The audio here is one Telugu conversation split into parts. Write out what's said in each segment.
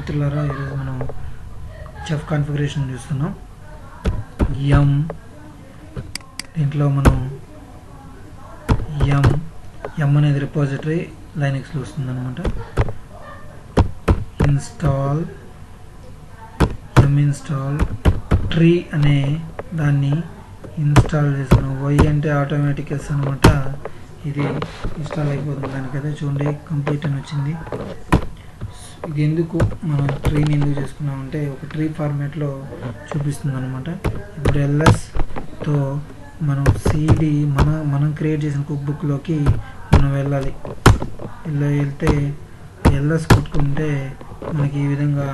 మిత్రులారా, ఈరోజు మనం చెఫ్ కాన్ఫిగరేషన్ చూస్తున్నాం. దీంట్లో మనం ఎం అనేది రిపోజిటరీ లైనక్స్లో వస్తుంది అనమాట. ఇన్స్టాల్ ట్రీ అనే దాన్ని ఇన్స్టాల్ చేసాను. వై అంటే ఆటోమేటిక్ ఎస్ అనమాట. ఇది ఇన్స్టాల్ అయిపోతుంది దానికైతే. చూడండి, కంప్లీట్ అని వచ్చింది. ఇది ఎందుకు మనం ట్రీని ఎందుకు చేసుకున్నామంటే ఒక ట్రీ ఫార్మాట్లో చూపిస్తుంది అనమాట. ఇప్పుడు ఎల్ఎస్తో మనం సిడి మనం క్రియేట్ చేసిన కుక్ బుక్లోకి మనం వెళ్ళాలి. ఇలా వెళ్తే ఎల్ఎస్ కొట్టుకుంటే మనకి ఈ విధంగా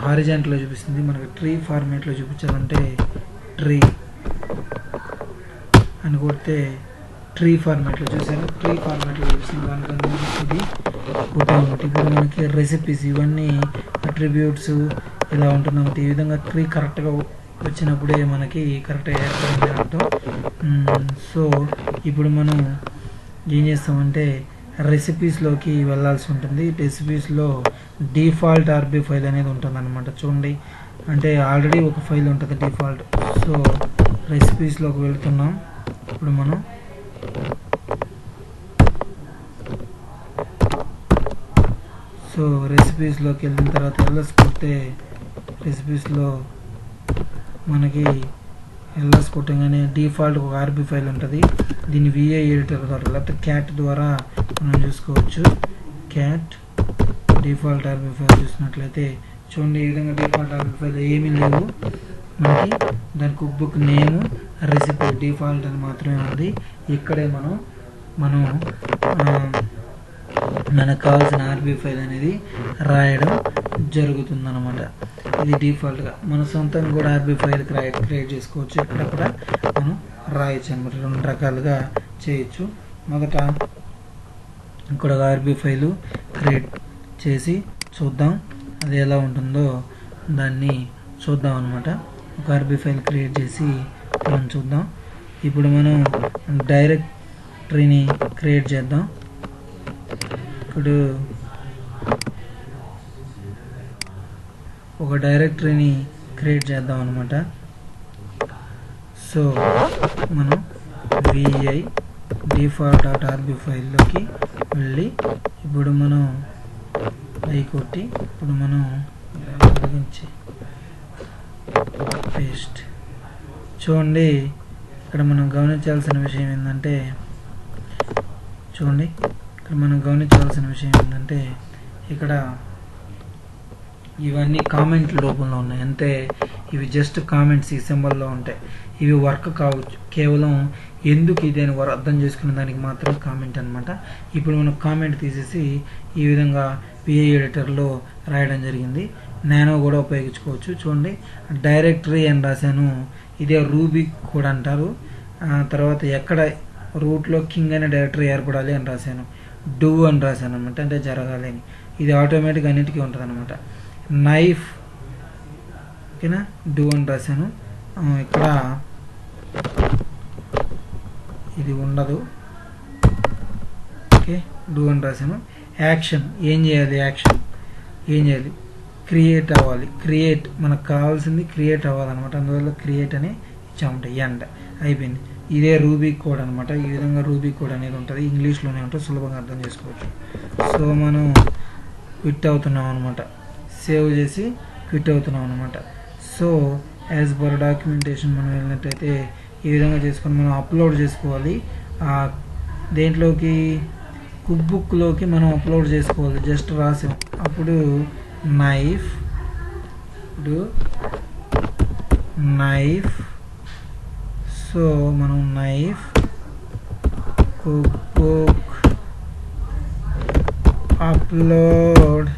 హారిజాంటల్లో చూపిస్తుంది. మనకి ట్రీ ఫార్మాట్లో చూపించాలంటే ట్రీ అని కొడితే ట్రీ ఫార్మాట్లో చూసారు. ట్రీ ఫార్మాట్లో చూపిస్తుంది. దానికన్నా ఇది ఫోటో ఉంటుంది. ఇప్పుడు మనకి రెసిపీస్ ఇవన్నీ అట్రిబ్యూట్స్ ఇలా ఉంటుందన్నమాట. ఈ విధంగా ట్రీ కరెక్ట్గా వచ్చినప్పుడే మనకి కరెక్ట్గా ఏర్పడింది అర్థం. సో ఇప్పుడు మనం ఏం చేస్తామంటే రెసిపీస్లోకి వెళ్ళాల్సి ఉంటుంది. రెసిపీస్లో డిఫాల్ట్ ఆర్బీ ఫైల్ అనేది ఉంటుంది అనమాట. చూడండి, అంటే ఆల్రెడీ ఒక ఫైల్ ఉంటుంది డిఫాల్ట్. సో రెసిపీస్లోకి వెళ్తున్నాం. ఇప్పుడు మనం రెసిపీస్లోకి వెళ్ళిన తర్వాత ఎల్ఎస్ కొడితే రెసిపీస్లో మనకి ఎల్ఎస్ కొట్టగానే డిఫాల్ట్ ఒక ఆర్బీ ఫైల్ ఉంటుంది. దీన్ని విఐ ఎడిటర్ ద్వారా లేకపోతే క్యాట్ ద్వారా మనం చూసుకోవచ్చు. క్యాట్ డిఫాల్ట్ ఆర్బీ ఫైల్ చూసినట్లయితే చూడండి, ఈ విధంగా డిఫాల్ట్ ఆర్బీ ఫైల్ ఏమీ లేవు మనకి. దాని cook book name recipe default అని మాత్రమే ఉంది. ఇక్కడే మనకు కావాల్సిన ఆర్బీ ఫైల్ అనేది రాయడం జరుగుతుందన్నమాట. ఇది డిఫాల్ట్గా. మన సొంతంగా కూడా ఆర్బీ ఫైల్ క్రియేట్ చేసుకోవచ్చు. ఇక్కడ కూడా మనం రాయొచ్చు అనమాట. రెండు రకాలుగా చేయొచ్చు. మొదట ఇక్కడ ఆర్బీ ఫైలు క్రియేట్ చేసి చూద్దాం, అది ఎలా ఉంటుందో దాన్ని చూద్దాం అనమాట. ఒక ఆర్బీ ఫైల్ క్రియేట్ చేసి మనం చూద్దాం. ఇప్పుడు మనం డైరెక్టరీని క్రియేట్ చేద్దాం. ఇప్పుడు ఒక డైరెక్టరీని క్రియేట్ చేద్దాం అనమాట. సో మనం విఐ default.rb ఫైల్లోకి వెళ్ళి ఇప్పుడు మనం కొట్టి ఇప్పుడు మనం పేస్ట్. చూడండి, ఇక్కడ మనం గమనించాల్సిన విషయం ఏంటంటే ఇక్కడ ఇవన్నీ కామెంట్ల రూపంలో ఉన్నాయి. అంటే ఇవి జస్ట్ కామెంట్స్ ఈ సింబల్లో ఉంటాయి. ఇవి వర్క్ కావచ్చు, కేవలం ఎందుకు ఇదేని అర్థం చేసుకునే దానికి మాత్రం కామెంట్ అనమాట. ఇప్పుడు మనం కామెంట్ తీసేసి ఈ విధంగా పిఐ ఎడిటర్లో రాయడం జరిగింది. నానో కూడా ఉపయోగించుకోవచ్చు. చూడండి, డైరెక్టరీ అని రాశాను. ఇదే రూబీ కూడా అంటారు. తర్వాత ఎక్కడ రూట్లో కింగ్ అనే డైరెక్టరీ ఏర్పడాలి అని రాశాను. డూ అని రాశాను అనమాట, అంటే జరగాలి అని. ఇది ఆటోమేటిక్ అన్నిటికీ ఉంటుంది అనమాట. నైఫ్, ఓకేనా, డూ అని రాశాను. ఇక్కడ ఇది ఉండదు, ఓకే, డూ అని రాశాను. యాక్షన్ ఏం చేయాలి, క్రియేట్ అవ్వాలి. మనకు కావాల్సింది క్రియేట్ అవ్వాలన్నమాట. అందువల్ల క్రియేట్ అని ఇచ్చామంటే ఎండ్ అయిపోయింది. ఇదే రూబీ కోడ్ అనమాట. ఈ విధంగా రూబీ కోడ్ అనేది ఉంటుంది. ఇంగ్లీష్లోనే ఉంటుంది, సులభంగా అర్థం చేసుకోవచ్చు. సో మనం క్విట్ అవుతున్నాం అనమాట. సేవ్ చేసి క్విట్ అవుతున్నాం అనమాట. సో యాజ్ పర్ డాక్యుమెంటేషన్ మనం వెళ్ళినట్టయితే ఈ విధంగా చేసుకొని మనం అప్లోడ్ చేసుకోవాలి. దేంట్లోకి కుక్ బుక్లోకి మనం అప్లోడ్ చేసుకోవాలి. జస్ట్ రాసాం. అప్పుడు నైఫ్ సో మనం knife cook book upload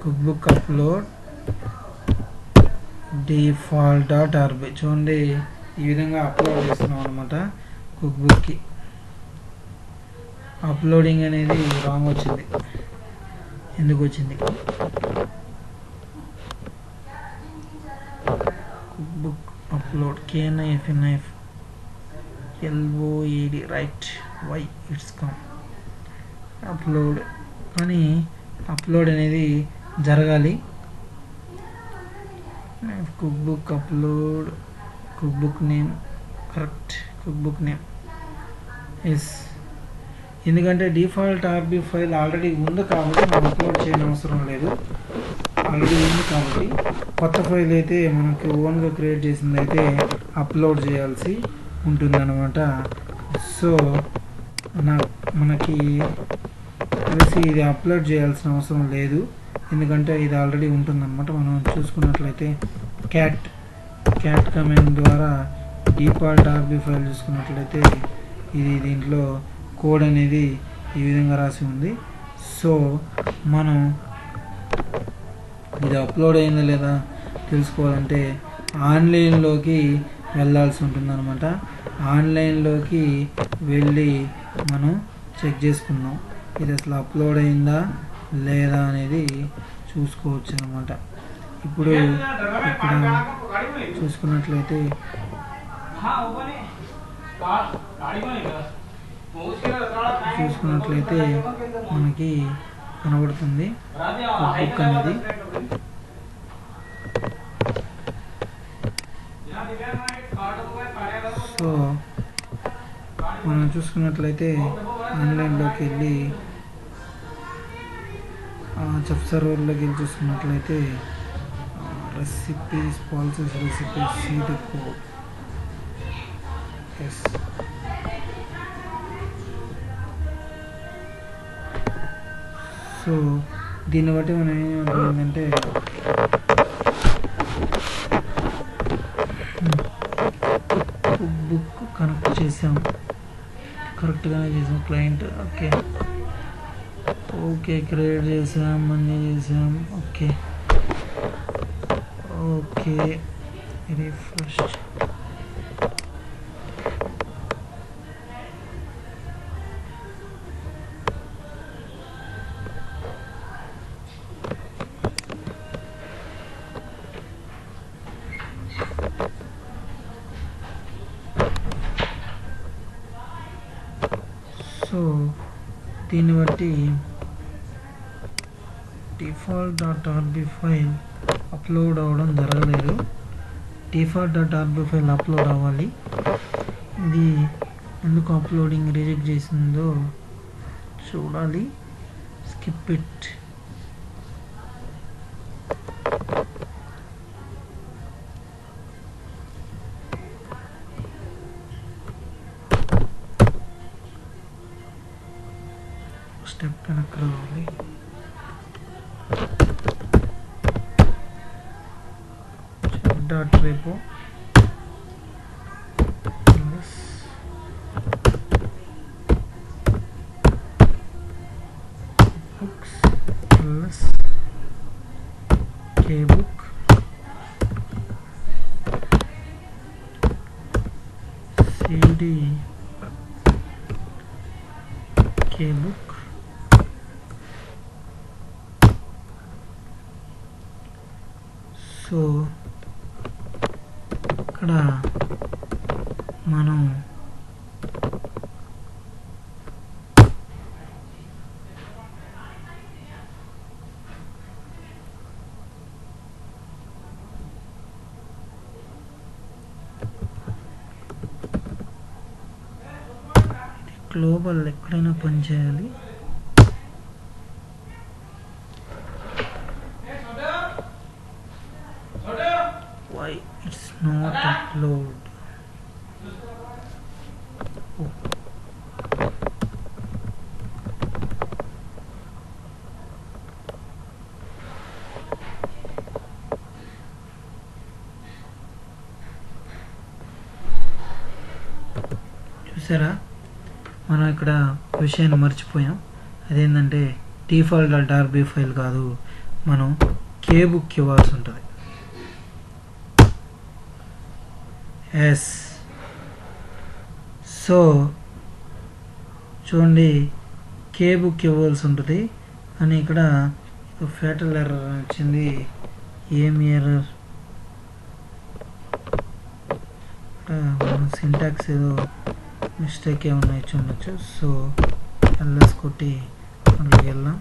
cook book upload default.rb. చూడండి, ఈ విధంగా అప్లోడ్ చేస్తున్నాం అనమాట కుక్ బుక్కి. అప్లోడింగ్ అనేది రాంగ్ వచ్చింది. ఎందుకు వచ్చింది? Cook book upload knif LOAD right why it's come upload కానీ అప్లోడ్ అనేది జరగాలి. Cookbook upload cookbook name correct cookbook name yes, ఎందుకంటే డిఫాల్ట్ ఆర్బీ ఫైల్ ఆల్రెడీ ఉంది కాబట్టి మనం అప్లోడ్ చేయని అవసరం లేదు. ఆల్రెడీ ఉంది కాబట్టి కొత్త ఫైల్ అయితే మనకి ఓన్గా క్రియేట్ చేసింది అయితే అప్లోడ్ చేయాల్సి ఉంటుందన్నమాట. సో మనకి తెలిసి ఇది అప్లోడ్ చేయాల్సిన అవసరం లేదు, ఎందుకంటే ఇది ఆల్రెడీ ఉంటుందన్నమాట. మనం చూసుకున్నట్లయితే క్యాట్ కమాండ్ ద్వారా డిఫాల్ట్ ఆర్బీ ఫైల్ చూసుకున్నట్లయితే ఇది దీంట్లో కోడ్ అనేది ఈ విధంగా రాసి ఉంది. సో మనం ఇది అప్లోడ్ అయిందా లేదా తెలుసుకోవాలంటే ఆన్లైన్లోకి వెళ్ళాల్సి ఉంటుందన్నమాట. ఆన్లైన్లోకి వెళ్ళి మనం చెక్ చేసుకుందాం ఇది అసలు అప్లోడ్ అయిందా లేదా అనేది చూసుకోవచ్చు అన్నమాట. ఇప్పుడు ఇక్కడ చూసుకున్నట్లయితే మనకి కనబడుతుంది బుక్ అనేది. సో మనం చూసుకున్నట్లయితే ఆన్లైన్లోకి వెళ్ళి చెఫ్ సర్వర్లోకి వెళ్ళి చూసుకున్నట్లయితే recipes policies recipes seed codes. So దీన్ని బట్టి మనం ఏమంటే బుక్ కనెక్ట్ చేసాం, కరెక్ట్గానే చేసాం. క్లయింట్ ఓకే క్రియేట్ చేసాం, అన్నీ చేసాం. Okay refresh. సో దీన్ని బట్టి default.rb ఫైల్ అప్లోడ్ అవ్వడం జరగలేదు. default.rb ఫైల్ అప్లోడ్ అవ్వాలి. ఇది ఎందుకు అప్లోడింగ్ రిజెక్ట్ చేసిందో చూడాలి. Skip it. స్టెప్ వెనక్కి రావాలి. Dot repo plus books plus cookbook cd cookbook. So ఇక్కడ మనం గ్లోబల్ ఎక్కడైనా పనిచేయాలి. Why it's not upload? చూసారా, మనం ఇక్కడ విషయాన్ని మర్చిపోయాం. అదేంటంటే default.rb ఫైల్ కాదు, మనం కేబుక్ ఇవ్వాల్సి ఉంటుంది. ఎస్. సో చూడండి, కేబుక్ ఇవ్వాల్సి ఉంటుంది అని ఇక్కడ ఫ్యాటల్ ఎర్రర్ వచ్చింది. ఏం ఎర్రర్? సింటాక్స్ ఏదో మిస్టేక్ ఏమన్నా ఇచ్చి ఉండొచ్చు. సో ఎల్ఎస్ కొట్టి అందులోకి వెళ్దాం.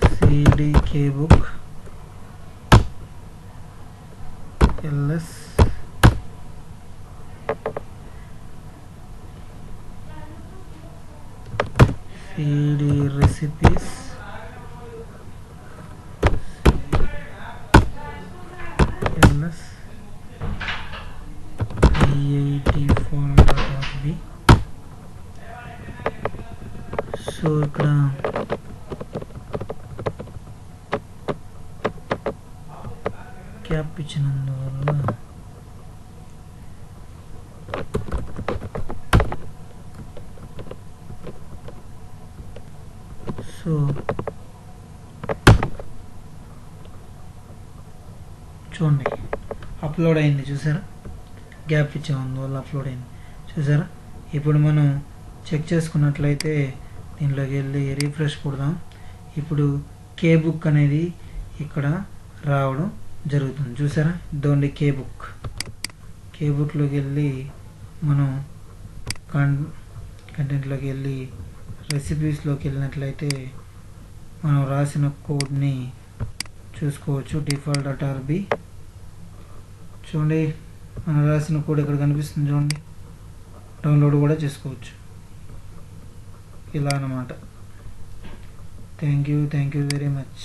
Cd cook book ls cd recipes ls default.rb. So ఇక్కడ క్యాప్ ఇచ్చినందువల్ల సో చూడండి అప్లోడ్ అయింది, చూసారా? గ్యాప్ ఇచ్చాము అందువల్ల అప్లోడ్ అయింది, చూసారా? ఇప్పుడు మనం చెక్ చేసుకున్నట్లయితే దీనిలోకి వెళ్ళి రీఫ్రెష్ కొడదాం. ఇప్పుడు కే బుక్ అనేది ఇక్కడ రావడం జరుగుతుంది, చూసారా? ఇదోండి కే బుక్లోకి వెళ్ళి మనం కంటెంట్లోకి వెళ్ళి రెసిపీస్లోకి వెళ్ళినట్లయితే మనం రాసిన కోడ్ని చూసుకోవచ్చు. default.rb చూడండి, మనం రాసిన కోడ్ ఇక్కడ కనిపిస్తుంది చూడండి. డౌన్లోడ్ కూడా చేసుకోవచ్చు ఇలా అన్నమాట. Thank you very much.